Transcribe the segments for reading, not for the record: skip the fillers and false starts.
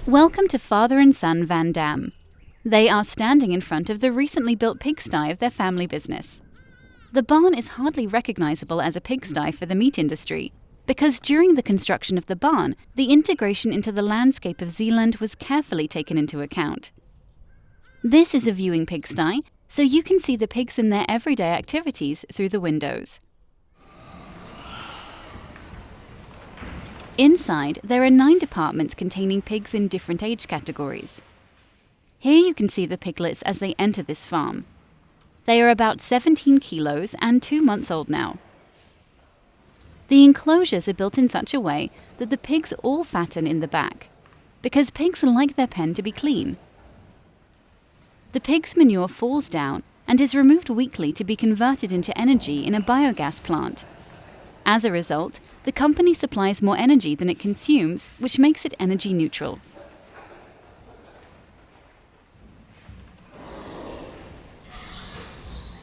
Welcome to father and son Van Dam. They are standing in front of the recently built pigsty of their family business. The barn is hardly recognizable as a pigsty for the meat industry, because during the construction of the barn, the integration into the landscape of Zeeland was carefully taken into account. This is a viewing pigsty, so you can see the pigs in their everyday activities through the windows. Inside, there are 9 departments containing pigs in different age categories. Here you can see the piglets as they enter this farm. They are about 17 kilos and 2 months old now. The enclosures are built in such a way that the pigs all fatten in the back, because pigs like their pen to be clean. The pig's manure falls down and is removed weekly to be converted into energy in a biogas plant. As a result, the company supplies more energy than it consumes, which makes it energy neutral.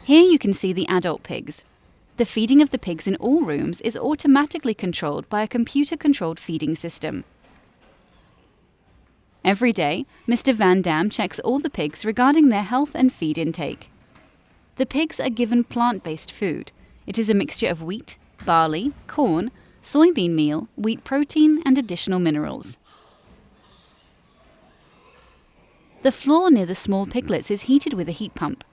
Here you can see the adult pigs. The feeding of the pigs in all rooms is automatically controlled by a computer-controlled feeding system. Every day, Mr. Van Dam checks all the pigs regarding their health and feed intake. The pigs are given plant-based food. It is a mixture of wheat, barley, corn, soybean meal, wheat protein, and additional minerals. The floor near the small piglets is heated with a heat pump.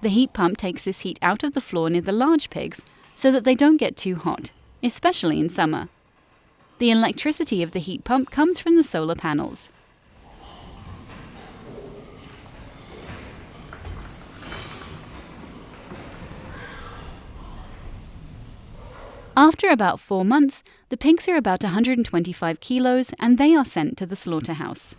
The heat pump takes this heat out of the floor near the large pigs so that they don't get too hot, especially in summer. The electricity of the heat pump comes from the solar panels. After about 4 months, the pigs are about 125 kilos and they are sent to the slaughterhouse.